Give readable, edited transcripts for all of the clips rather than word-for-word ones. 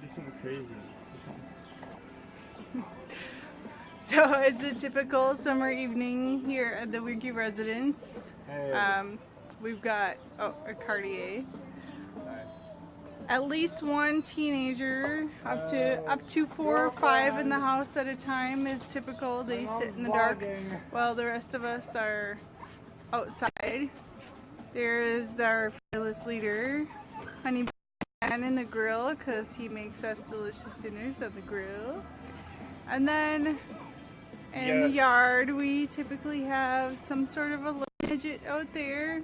do something crazy. So it's a typical summer evening here at the Wiki residence. Hey. We've got a Cartier. Nice. At least one teenager, up to 4 or 5 in the house at a time is typical. They sit in the dark while the rest of us are outside. There is our fearless leader, Honey Pan, in the grill because he makes us delicious dinners on the grill. And then in the yard, we typically have some sort of a little midget out there,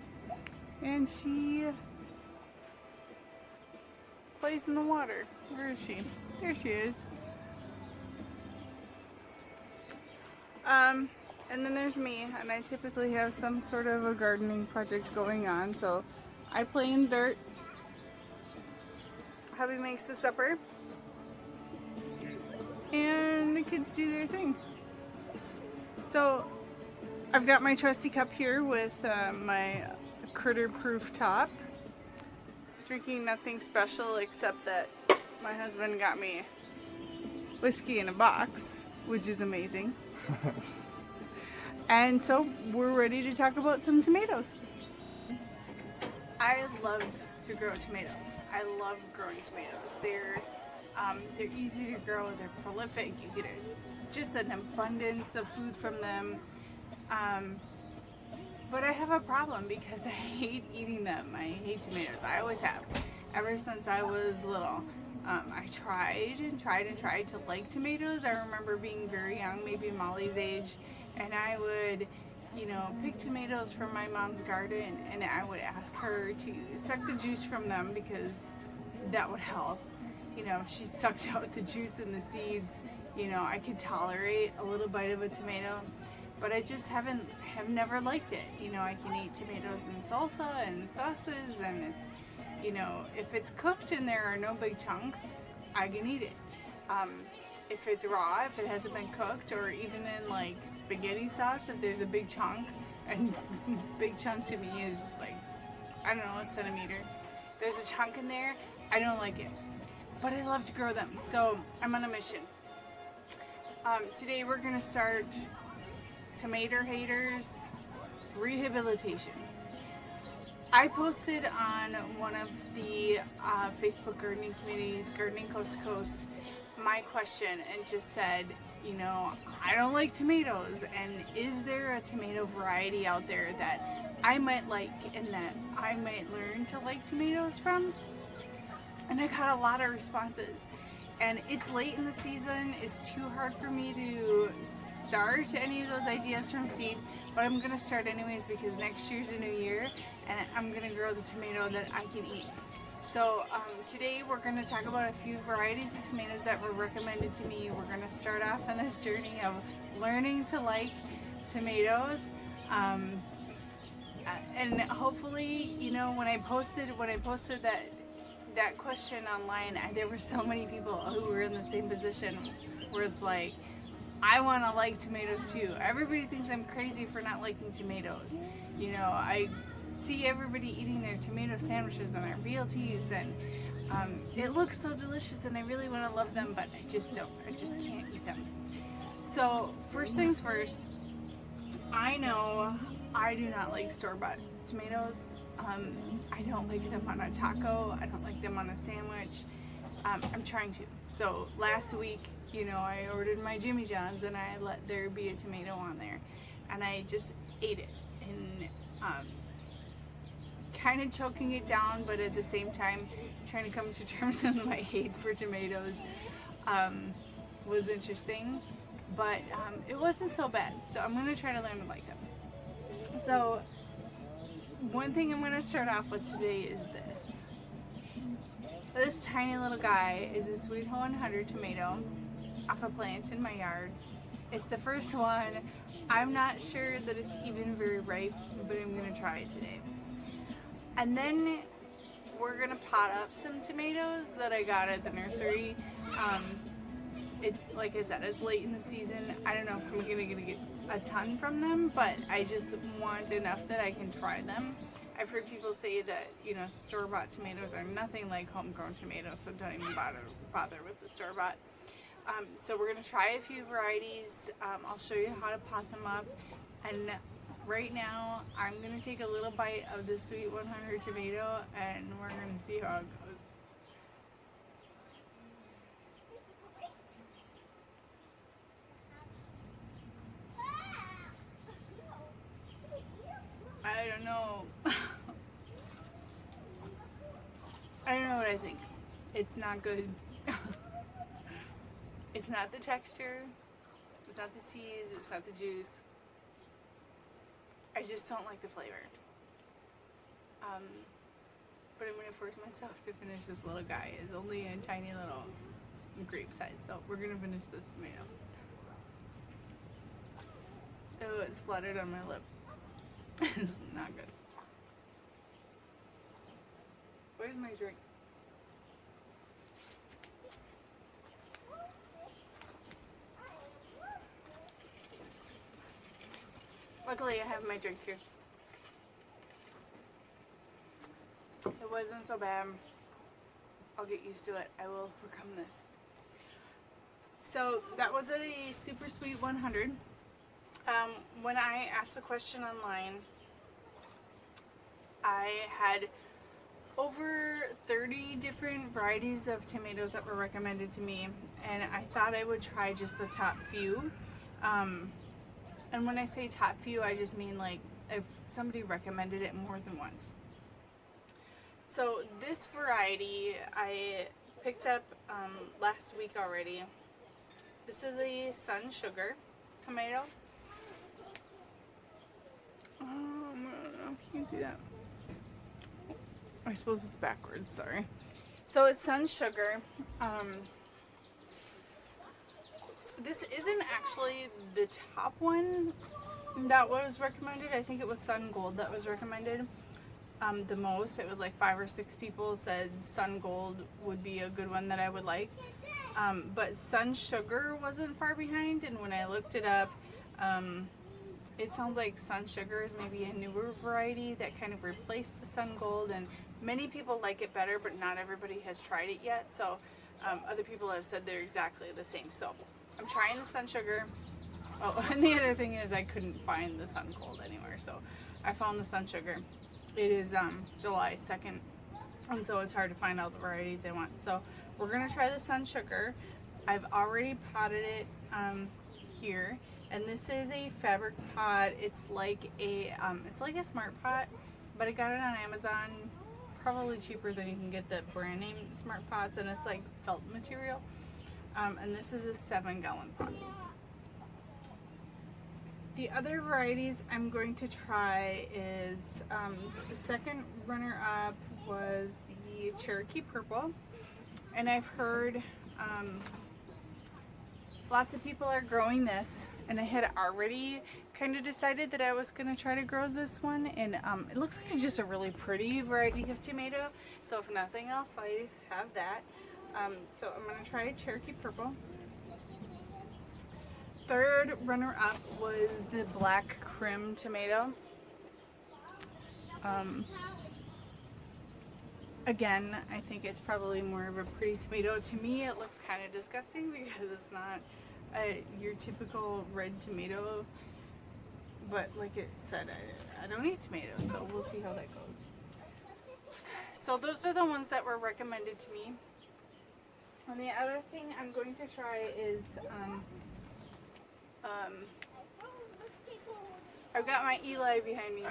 and she plays in the water. Where is she? There she is. And then there's me, and I typically have some sort of a gardening project going on. So I play in dirt. Hubby makes the supper, and the kids do their thing. So I've got my trusty cup here with my critter-proof top. Drinking nothing special except that my husband got me whiskey in a box, which is amazing. And so we're ready to talk about some tomatoes. I love to grow tomatoes. I love growing tomatoes. They're easy to grow. They're prolific. You get just an abundance of food from them. But I have a problem because I hate eating them. I hate tomatoes. I always have. Ever since I was little. I tried to like tomatoes. I remember being very young, maybe Molly's age, and I would, pick tomatoes from my mom's garden, and I would ask her to suck the juice from them because that would help. If she sucked out the juice and the seeds, I could tolerate a little bite of a tomato. But I just have never liked it. I can eat tomatoes in salsa and sauces, and if it's cooked and there are no big chunks, I can eat it. If it's raw, if it hasn't been cooked, or even in like spaghetti sauce, if there's a big chunk, and big chunk to me is just like, I don't know, a centimeter. There's a chunk in there, I don't like it. But I love to grow them, so I'm on a mission. Today we're gonna start Tomater-Haters Rehabilitation. I posted on one of the Facebook gardening communities, Gardening Coast to Coast, my question and just said, I don't like tomatoes, and is there a tomato variety out there that I might like and that I might learn to like tomatoes from? And I got a lot of responses. And it's late in the season, it's too hard for me to start any of those ideas from seed, but I'm gonna start anyways because next year's a new year and I'm gonna grow the tomato that I can eat. So today we're gonna talk about a few varieties of tomatoes that were recommended to me. We're gonna start off on this journey of learning to like tomatoes, and hopefully, when I posted that question online, there were so many people who were in the same position where it's like, I want to like tomatoes too. Everybody thinks I'm crazy for not liking tomatoes. I see everybody eating their tomato sandwiches and their BLTs, and it looks so delicious, and I really want to love them, but I just don't. I just can't eat them. So first things first, I know I do not like store-bought tomatoes. I don't like them on a taco. I don't like them on a sandwich. I'm trying to. So last week, I ordered my Jimmy John's and I let there be a tomato on there, and I just ate it, and kind of choking it down, but at the same time trying to come to terms with my hate for tomatoes was interesting, but it wasn't so bad. So I'm going to try to learn to like them. So one thing I'm going to start off with today is this. This tiny little guy is a Sweet 100 tomato off a plant in my yard. It's the first one. I'm not sure that it's even very ripe, but I'm going to try it today. And then we're going to pot up some tomatoes that I got at the nursery. Like I said, it's late in the season. I don't know if I'm going to get a ton from them, but I just want enough that I can try them. I've heard people say that, you know, store-bought tomatoes are nothing like homegrown tomatoes, so don't even bother with the store-bought. So we're going to try a few varieties. I'll show you how to pot them up. And right now, I'm going to take a little bite of the Sweet 100 tomato, and we're going to see how it goes. I don't know. I don't know what I think. It's not good. It's not the texture. It's not the seeds. It's not the juice. I just don't like the flavor. But I'm going to force myself to finish this little guy. It's only a tiny little grape size. So we're going to finish this tomato. Oh, it splattered on my lip. It's not good. Where's my drink? Luckily, I have my drink here. It wasn't so bad. I'll get used to it. I will overcome this. So that was a super sweet 100. When I asked the question online, I had over 30 different varieties of tomatoes that were recommended to me, and I thought I would try just the top few. And when I say top few, I just mean like if somebody recommended it more than once. So this variety I picked up last week already. This is a Sun Sugar tomato. I don't know if you can see that. I suppose it's backwards, sorry. So it's Sun Sugar. This isn't actually the top one that was recommended. I think it was Sun Gold that was recommended the most. It was like 5 or 6 people said Sun Gold would be a good one that I would like. But Sun Sugar wasn't far behind, and when I looked it up, it sounds like Sun Sugar is maybe a newer variety that kind of replaced the Sun Gold, and many people like it better, but not everybody has tried it yet. So other people have said they're exactly the same. So I'm trying the Sun Sugar. Oh, and the other thing is I couldn't find the Sun Gold anywhere, so I found the Sun Sugar. It is July 2nd, and so it's hard to find all the varieties I want. So we're gonna try the Sun Sugar. I've already potted it here, and this is a fabric pot. It's like a smart pot, but I got it on Amazon, probably cheaper than you can get the brand name smart pots, and it's like felt material. And this is a 7-gallon pot. The other varieties I'm going to try is, the second runner-up was the Cherokee Purple, and I've heard lots of people are growing this, and I had already kind of decided that I was going to try to grow this one, and it looks like it's just a really pretty variety of tomato, so if nothing else, I have that. So I'm going to try a Cherokee Purple. Third runner-up was the Black Crim tomato. Again, I think it's probably more of a pretty tomato. To me, it looks kind of disgusting because it's not your typical red tomato. But like it said, I don't eat tomatoes, so we'll see how that goes. So those are the ones that were recommended to me. And the other thing I'm going to try is, I've got my Eli behind me.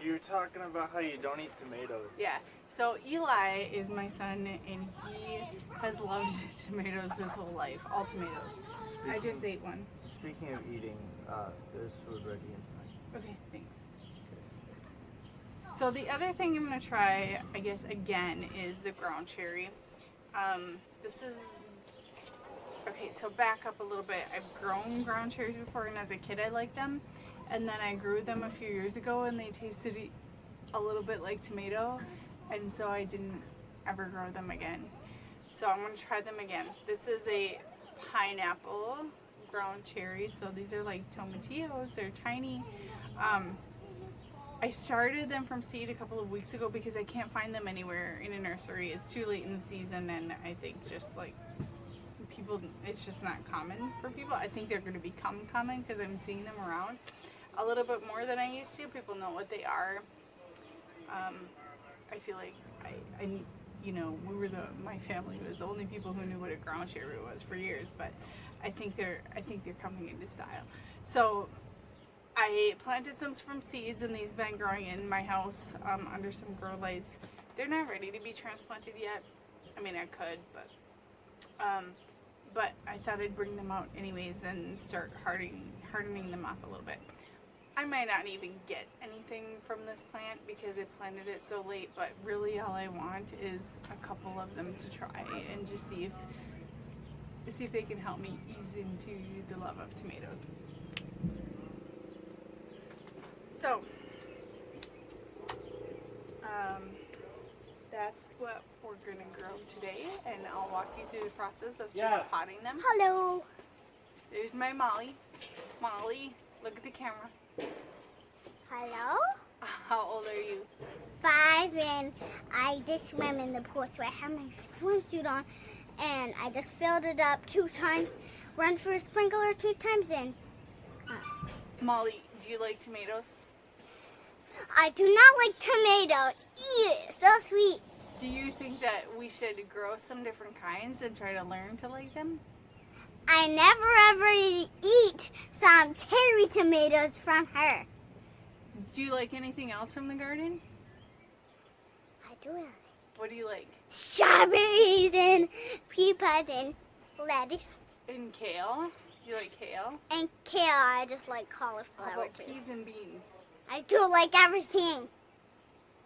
You were talking about how you don't eat tomatoes. Yeah, so Eli is my son, and he has loved tomatoes his whole life, all tomatoes. I just ate one. Speaking of eating, there's food ready inside. Okay, thanks. So the other thing I'm going to try, I guess, again, is the ground cherry. This is, okay, so back up a little bit. I've grown ground cherries before, and as a kid I liked them. And then I grew them a few years ago, and they tasted a little bit like tomato, and so I didn't ever grow them again. So I'm going to try them again. This is a pineapple ground cherry, so these are like tomatillos. They're tiny. I started them from seed a couple of weeks ago because I can't find them anywhere in a nursery. It's too late in the season, and I think just like people, it's just not common for people. I think they're going to become common because I'm seeing them around a little bit more than I used to. People know what they are. I feel like my family was the only people who knew what a ground cherry was for years, but I think they're coming into style. So I planted some from seeds, and these been growing in my house under some grow lights. They're not ready to be transplanted yet. I mean, I could, but I thought I'd bring them out anyways and start hardening them off a little bit. I might not even get anything from this plant because I planted it so late, but really all I want is a couple of them to try and just see if they can help me ease into the love of tomatoes. So, that's what we're going to grow today, and I'll walk you through the process of just potting them. Hello. There's my Molly. Molly, look at the camera. Hello. How old are you? 5, and I just swim in the pool, so I have my swimsuit on, and I just filled it up 2 times, run for a sprinkler 2 times, and Molly, do you like tomatoes? I do not like tomatoes. Ew, so sweet. Do you think that we should grow some different kinds and try to learn to like them? I never ever eat some cherry tomatoes from her. Do you like anything else from the garden? I do like What do you like? strawberries and pea pods and lettuce And kale? Do you like kale? and kale. I just like How cauliflower about too. peas and beans? I do like everything.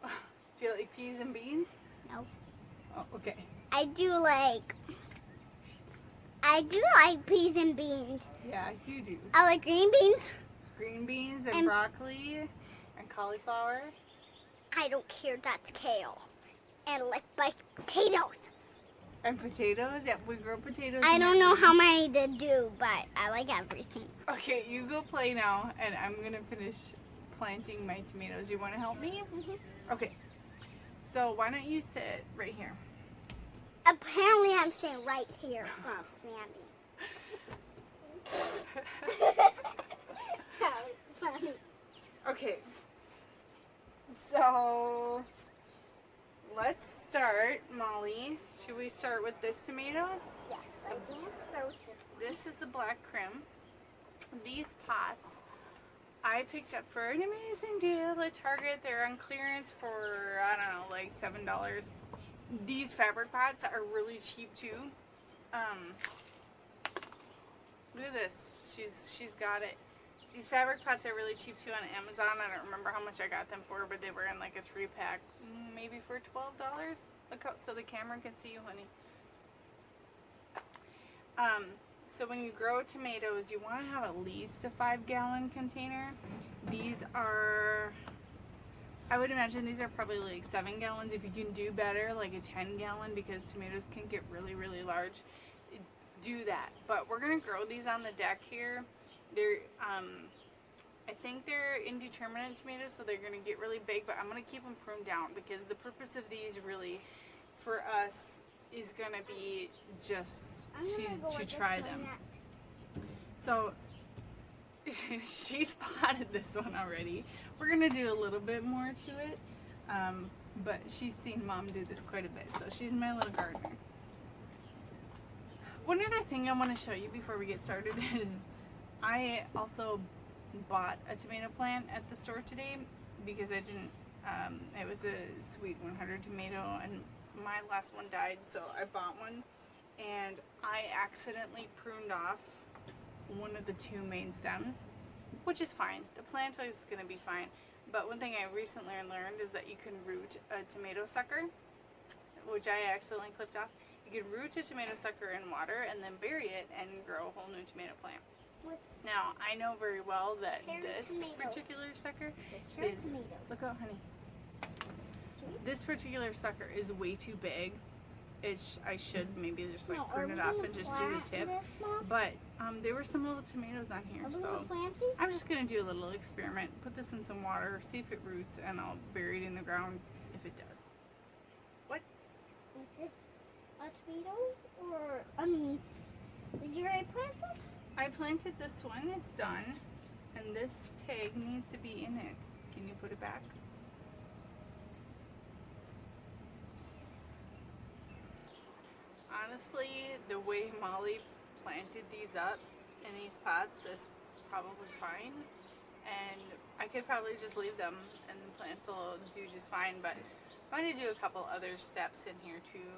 Do you like peas and beans? No. Oh, okay. I do like peas and beans. Yeah, you do. I like green beans. Green beans and And- broccoli and cauliflower. I don't care, that's kale. And like potatoes. And potatoes? Yeah, we grow potatoes. I in don't our know garden. how many to do, but I like everything. Okay, you go play now, and I'm going to finish planting my tomatoes. You want to help me? Okay. So why don't you sit right here? Apparently I'm sitting right here while I'm standing. That was funny. Okay. So let's start, Molly. Should we start with this tomato? Yes, I can start with this. This is the black crim. These pots I picked up for an amazing deal at Target. They're on clearance for, I don't know, like $7. These fabric pots are really cheap too. Look at this. She's got it. These fabric pots are really cheap too on Amazon. I don't remember how much I got them for, but they were in like a 3-pack, maybe for $12. Look out so the camera can see you, honey. So when you grow tomatoes, you want to have at least a 5-gallon container. These are, I would imagine these are probably like 7 gallons. If you can do better, like a 10-gallon, because tomatoes can get really, really large, do that. But we're going to grow these on the deck here. They're, I think they're indeterminate tomatoes, so they're going to get really big, but I'm going to keep them pruned down because the purpose of these really, for us, is going to be just to try them. So she's potted this one already. We're going to do a little bit more to it, but she's seen Mom do this quite a bit, so she's my little gardener. One other thing I want to show you before we get started is I also bought a tomato plant at the store today because I didn't, it was a sweet 100 tomato and my last one died, so I bought one, and I accidentally pruned off one of the 2 main stems, which is fine. The plant is going to be fine, but one thing I recently learned is that you can root a tomato sucker, which I accidentally clipped off. You can root a tomato sucker in water and then bury it and grow a whole new tomato plant. Now, I know very well that this particular sucker is, look out, honey. This particular sucker is way too big I should maybe just like No, are prune we it off gonna and just do the plant tip. this, Mom? But there were some little tomatoes on here, Are we so gonna plant these? I'm just gonna do a little experiment. Put this in some water, see if it roots, and I'll bury it in the ground if it does. What? Is this a tomato? Or, I mean, did you already plant this? I planted this one, it's done, and this tag needs to be in it. Can you put it back? Honestly, the way Molly planted these up in these pots is probably fine, and I could probably just leave them and the plants will do just fine, but I'm going to do a couple other steps in here too,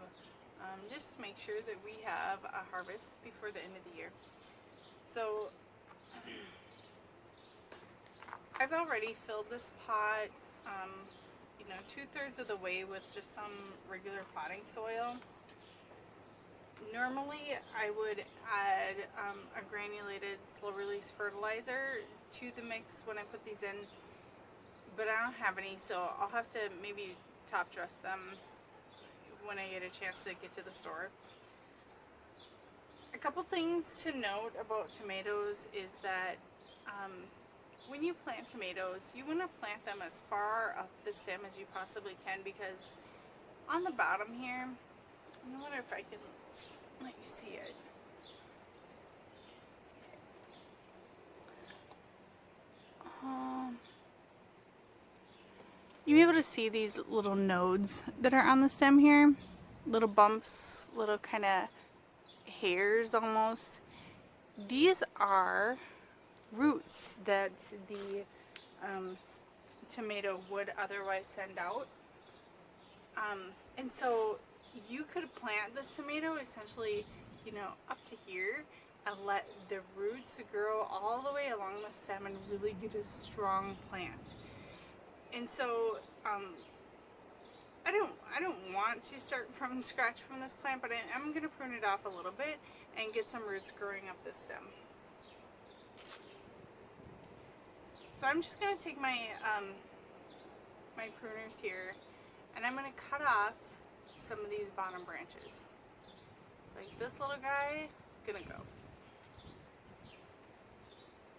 just to make sure that we have a harvest before the end of the year. So I've already filled this pot, you know, 2/3 of the way with just some regular potting soil. Normally I would add a granulated slow release fertilizer to the mix when I put these in, but I don't have any, so I'll have to maybe top dress them when I get a chance to get to the store. A couple things to note about tomatoes is that when you plant tomatoes, you want to plant them as far up the stem as you possibly can, because on the bottom here, I wonder if I can let you see it. You'll be able to see these little nodes that are on the stem here, little bumps, little kind of hairs almost. These are roots that the tomato would otherwise send out, and so you could plant this tomato essentially, you know, up to here and let the roots grow all the way along the stem and really get a strong plant. And so I don't want to start from scratch from this plant, but I'm going to prune it off a little bit and get some roots growing up this stem. So I'm just going to take my my pruners here, and I'm going to cut off some of these bottom branches. Like this little guy is going to go.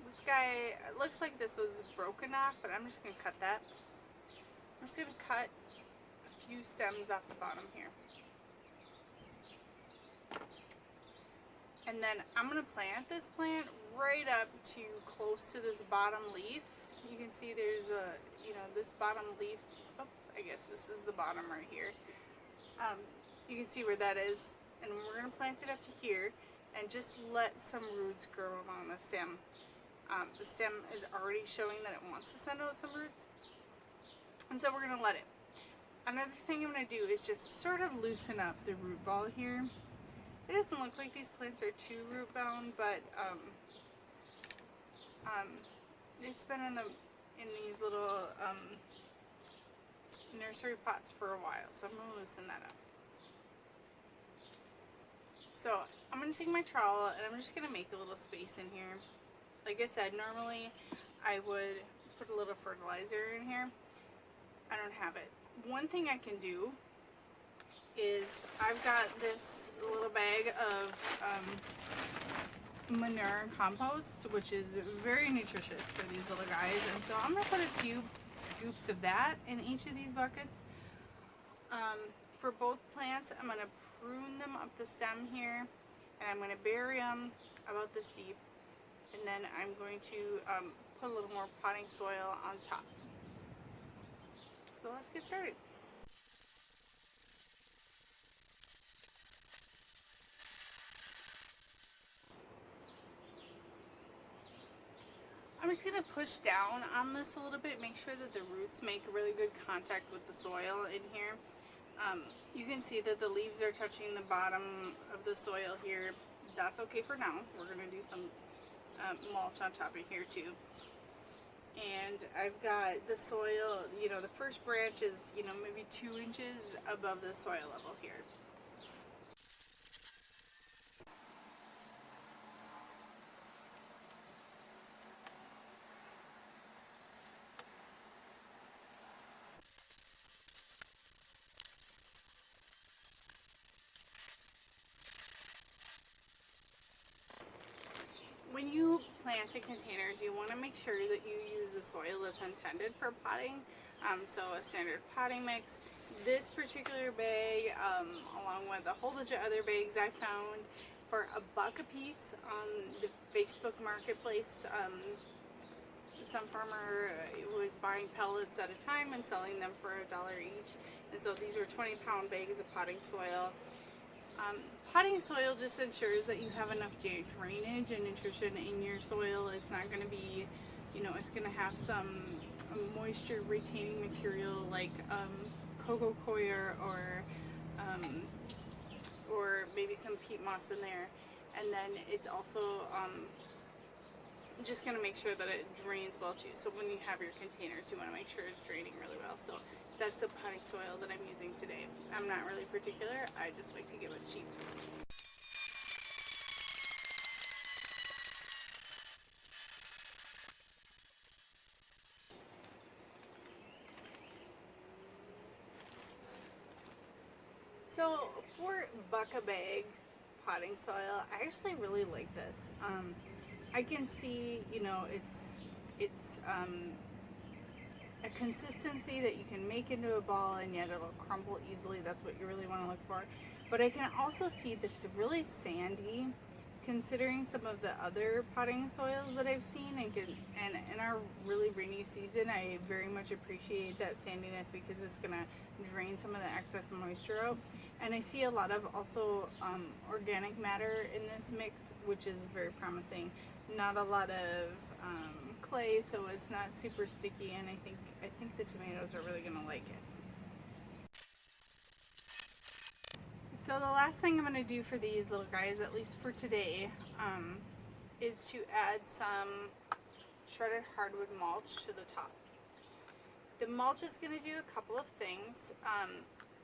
This guy, it looks like this was broken off, but I'm just going to cut that. I'm just going to cut a few stems off the bottom here. And then I'm going to plant this plant right up to close to this bottom leaf. You can see there's a, you know, this bottom leaf, oops, I guess this is the bottom right here. You can see where that is, and we're going to plant it up to here and just let some roots grow along the stem. The stem is already showing that it wants to send out some roots, and so we're going to let it. Another thing I'm going to do is just sort of loosen up the root ball here. It doesn't look like these plants are too root bound, but it's been in these little nursery pots for a while, so I'm going to loosen that up. So I'm going to take my trowel and I'm just going to make a little space in here. Like I said, normally I would put a little fertilizer in here. I don't have it. One thing I can do is I've got this little bag of manure and compost, which is very nutritious for these little guys, and so I'm going to put a few scoops of that in each of these buckets. For both plants, I'm going to prune them up the stem here, and I'm going to bury them about this deep, and then I'm going to put a little more potting soil on top. So let's get started. I'm just going to push down on this a little bit, make sure that the roots make really good contact with the soil in here. You can see that the leaves are touching the bottom of the soil here. That's okay for now. We're going to do some mulch on top of here too. And I've got the soil, you know, the first branch is, you know, maybe 2 inches above the soil level here. when you plant in containers, you want to make sure that you use the soil that's intended for potting. So a standard potting mix. This particular bag, along with a whole bunch of other bags I found for $1 a piece on the Facebook marketplace. Some farmer was buying pellets at a time and selling them for $1 each. And so these were 20-pound bags of potting soil. Potting soil just ensures that you have enough drainage and nutrition in your soil. It's not going to be, it's going to have some moisture retaining material like coco coir or maybe some peat moss in there. And then it's also just going to make sure that it drains well too. So when you have your containers, you want to make sure it's draining really well. So that's the potting soil that I'm using today. I'm not really particular. I just like to get what's cheap. So for $1 a bag potting soil, I actually really like this. I can see, it's a consistency that you can make into a ball and yet it'll crumble easily. That's what you really want to look for. But I can also see that it's really sandy, considering some of the other potting soils that I've seen. And in our really rainy season, I very much appreciate that sandiness because it's going to drain some of the excess moisture out. And I see a lot of also organic matter in this mix, which is very promising. Not a lot of clay, so it's not super sticky, and I think the tomatoes are really going to like it. So the last thing I'm going to do for these little guys, at least for today, is to add some shredded hardwood mulch to the top. The mulch is going to do a couple of things.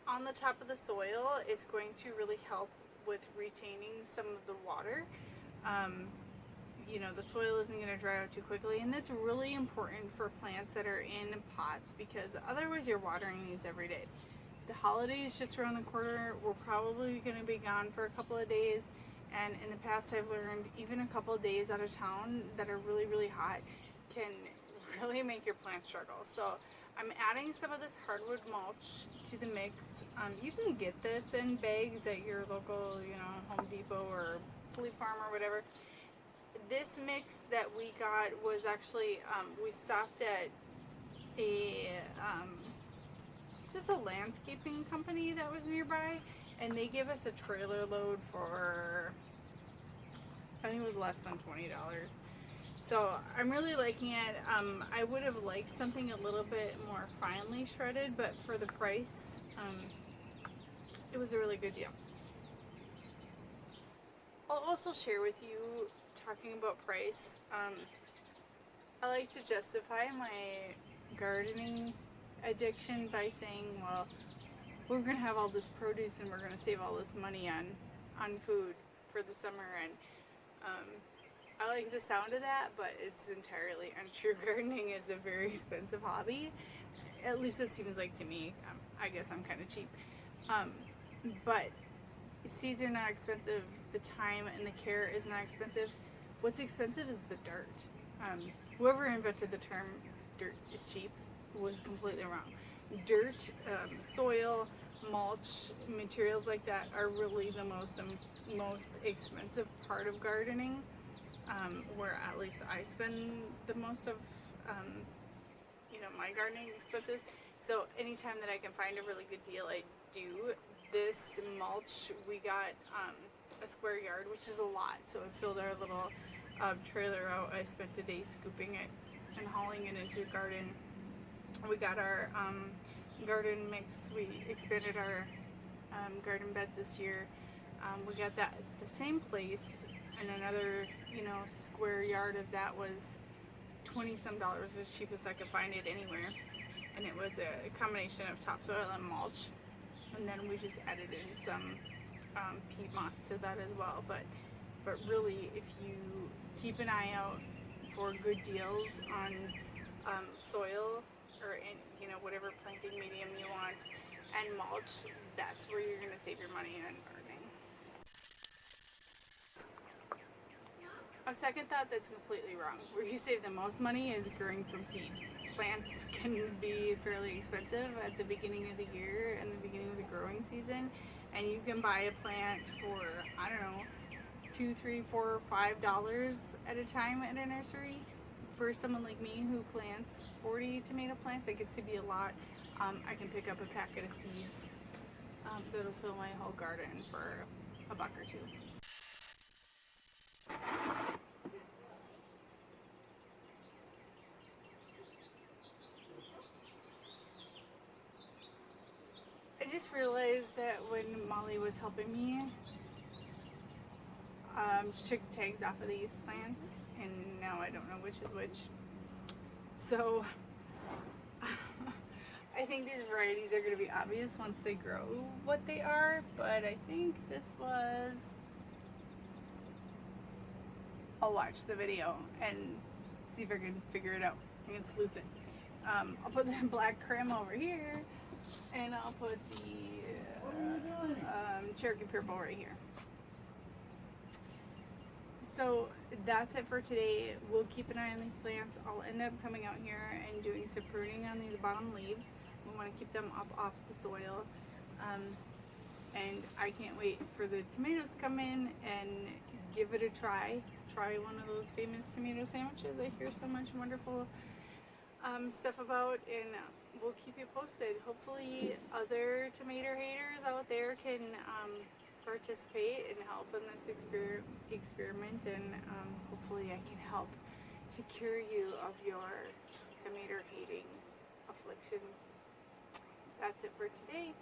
On the top of the soil, it's going to really help with retaining some of the water. The soil isn't going to dry out too quickly, and that's really important for plants that are in pots because otherwise you're watering these every day. The holidays just around the corner. We're probably going to be gone for a couple of days, and in the past I've learned even a couple of days out of town that are really, really hot can really make your plants struggle. So I'm adding some of this hardwood mulch to the mix. You can get this in bags at your local, Home Depot or Fleet Farm or whatever. This mix that we got was actually, we stopped at just a landscaping company that was nearby, and they gave us a trailer load for, I think it was less than $20. So I'm really liking it. I would have liked something a little bit more finely shredded, but for the price, it was a really good deal. I'll also share with you, talking about price, I like to justify my gardening addiction by saying, well, we're going to have all this produce and we're going to save all this money on food for the summer, and I like the sound of that, but it's entirely untrue. Gardening is a very expensive hobby. At least it seems like to me. I guess I'm kind of cheap. But seeds are not expensive. The time and the care is not expensive. What's expensive is the dirt. Whoever invented the term dirt is cheap was completely wrong. Dirt, soil, mulch, materials like that are really the most expensive part of gardening. Where at least I spend the most of my gardening expenses. So anytime that I can find a really good deal, I do. This mulch, we got a square yard, which is a lot, so it filled our little trailer out. I spent a day scooping it and hauling it into the garden. We got our garden mix. We expanded our garden beds this year. We got that at the same place, and another square yard of that was $20-some, as cheap as I could find it anywhere, and it was a combination of topsoil and mulch, and then we just added in some peat moss to that as well. But really, if you keep an eye out for good deals on soil or in whatever planting medium you want and mulch, that's where you're going to save your money on gardening. On second thought, that's completely wrong. Where you save the most money is growing from seed. Plants can be fairly expensive at the beginning of the year and the beginning of the growing season, and you can buy a plant for, I don't know, $2, $3, $4, $5 at a time at a nursery. For someone like me who plants 40 tomato plants, it gets to be a lot. I can pick up a packet of seeds that'll fill my whole garden for $1 or $2. I just realized that when Molly was helping me, she took the tags off of these plants, and now I don't know which is which. So I think these varieties are going to be obvious once they grow what they are, but I think this was... I'll watch the video and see if I can figure it out. I can sleuth it. I'll put the black creme over here, and I'll put the Cherokee purple right here. So that's it for today. We'll keep an eye on these plants. I'll end up coming out here and doing some pruning on these bottom leaves. We want to keep them up off the soil. And I can't wait for the tomatoes to come in and give it a try. Try one of those famous tomato sandwiches I hear so much wonderful stuff about, and we'll keep you posted. Hopefully other tomato haters out there can participate and help in this experiment, and hopefully I can help to cure you of your tomato hating afflictions. That's it for today.